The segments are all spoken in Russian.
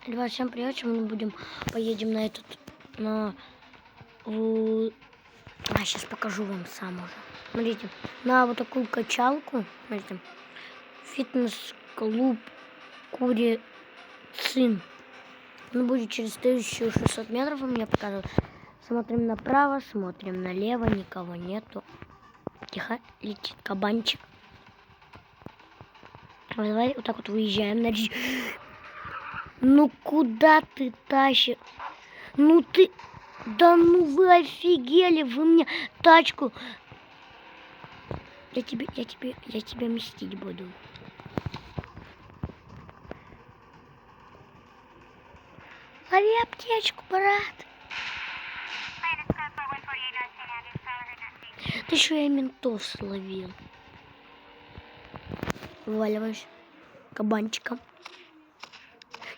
Ребят, всем привет, мы поедем на этот, сейчас покажу вам сам уже. Смотрите, на вот такую качалку, смотрите, фитнес-клуб Курицын. Он будет через 1600 метров, у меня показывают. Смотрим направо, смотрим налево, никого нету. Тихо, летит кабанчик. Давай вот так вот выезжаем на... Ну куда ты тащишь? Ну ты... Да ну вы офигели, вы мне тачку... Я тебя мстить буду. Лови аптечку, брат. Ты что, я ментов словил. Вываливаюсь кабанчиком.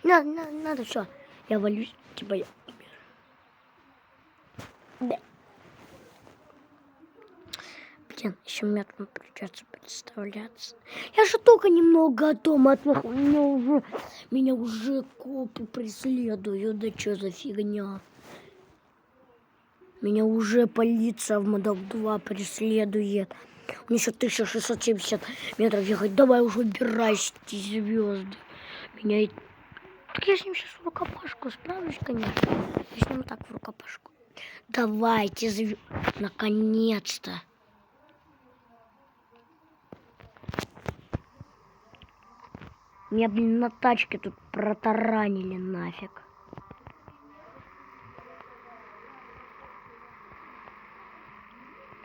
Надо, все. Я валюсь, типа я. Да. Блин, еще мне там придется представляться. Я же только немного от дома отъехал. Меня уже копы преследуют. Да что за фигня? Меня уже полиция в Модов 2 преследует. Мне еще 1670 метров ехать. Давай уже убирайся, эти звезды. Меня и... Так я с ним сейчас в рукопашку справлюсь, конечно. Я с ним так в рукопашку. Давайте, наконец-то. Меня, блин, на тачке тут протаранили нафиг.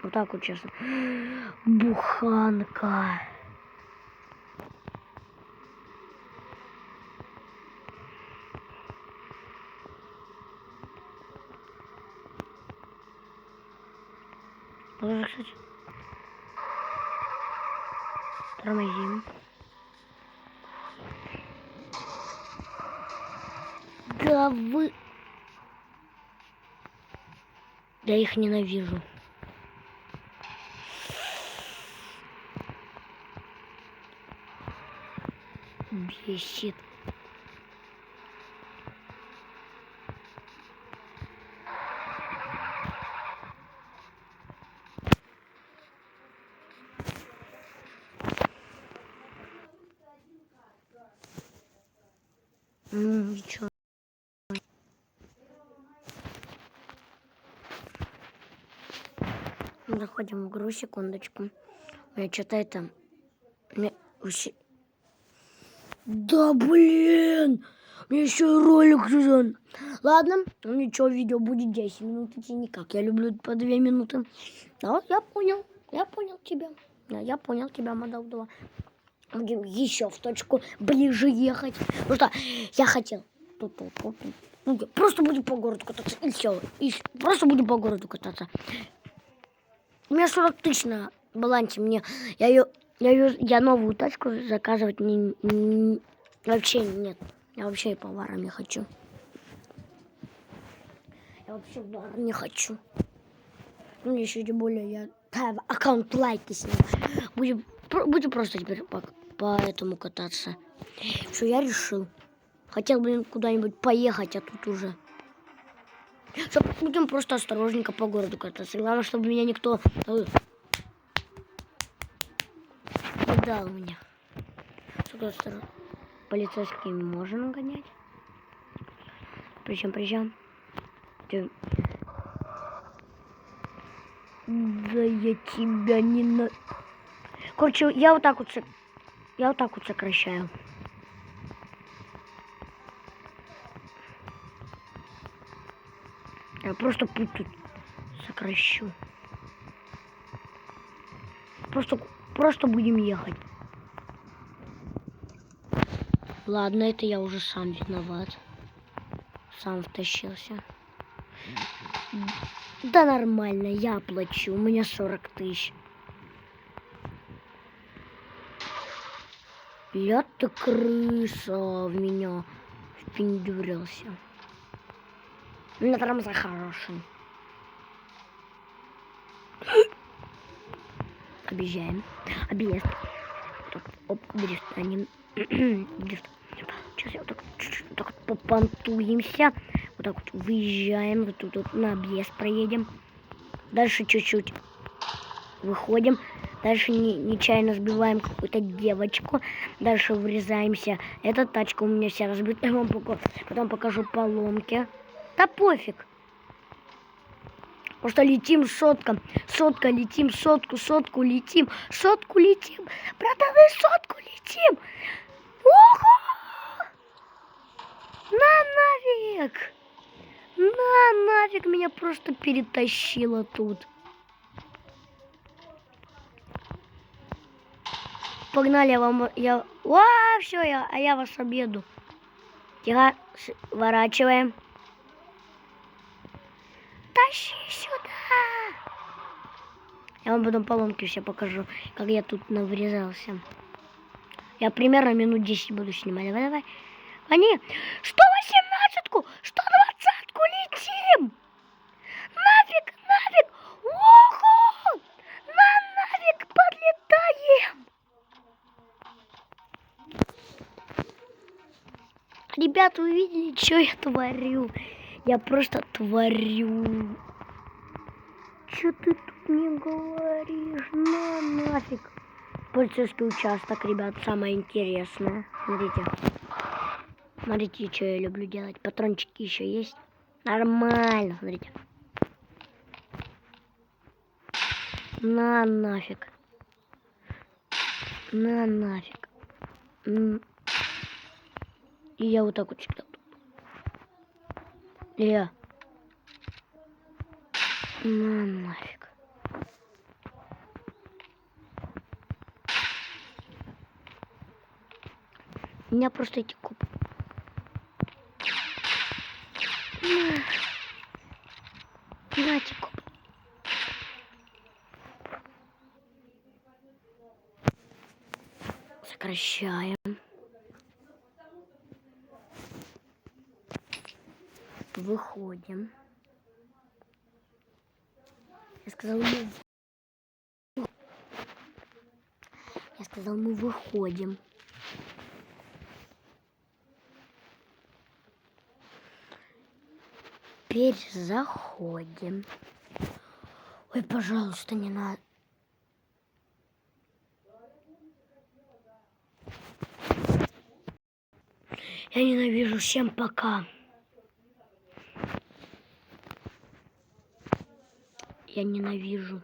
Вот так вот, честно. Буханка. Кстати, тормозим. Да вы... Я их ненавижу. Бесит. Ничего. Заходим в игру, секундочку. Я что-то это... Да блин! Мне еще и ролик сезон. Ладно, ну ничего, видео будет 10 минут идти никак. Я люблю по 2 минуты. Да, я понял тебя. Да, я понял тебя, Модов 2. Будем еще в точку ближе ехать. Потому что я хотел. Просто будем по городу кататься. И все. Просто будем по городу кататься. У меня 40 тысяч на балансе. Я новую тачку заказывать вообще нет. Я вообще и по варам не хочу. Я вообще в бар не хочу. Ну, еще тем более я аккаунт лайки с ним. Будем просто теперь по этому кататься. Что я решил. Хотел, блин, куда-нибудь поехать, а тут уже. Будем просто осторожненько по городу кататься. Главное, чтобы меня никто не дал меня. Полицейскими можно гонять. Причем. Да я тебя не... Короче, я вот так вот сокращаю. Я просто путь тут сокращу. Просто будем ехать. Ладно, это я уже сам виноват. Сам втащился. Да нормально, я оплачу. У меня 40 тысяч. Я ты крыса в меня впендюрился. У меня тормоза хорошие. Объезжаем. Объезд. Оп, дрифт. Дрифт. Сейчас я вот так чуть-чуть так вот попонтуемся. Вот так вот выезжаем. Вот тут вот на объезд проедем. Дальше чуть-чуть выходим. Дальше нечаянно сбиваем какую-то девочку. Дальше врезаемся. Эта тачка у меня вся разбита. Я вам потом покажу поломки. Да пофиг. Просто летим сотком. Сотка летим, сотку летим. Сотку летим. Братаны, сотку летим. Ого! На нафиг. На нафиг меня просто перетащило тут. Погнали, все, я вас объеду. Тихо, сворачиваем. Тащи сюда. Я вам потом поломки все покажу, как я тут наврезался. Я примерно минут 10 буду снимать. Давай. Они 118-ку, 120-ку летим. Нафиг. Ого! Нафиг подлетаем. Ребята, вы видели, что я творю? Я просто творю. Что ты тут не говоришь? Нафиг. Полицейский участок, ребят, самое интересное. Смотрите, что я люблю делать. Патрончики еще есть. Нормально, смотрите. Нафиг. Нафиг. И я вот так вот всегда. Нафиг. У меня просто эти кубы. Нате куб. Сокращаем. Выходим. Я сказал, мы выходим. Теперь заходим. Ой, пожалуйста, не надо. Я ненавижу. Всем пока. Я ненавижу.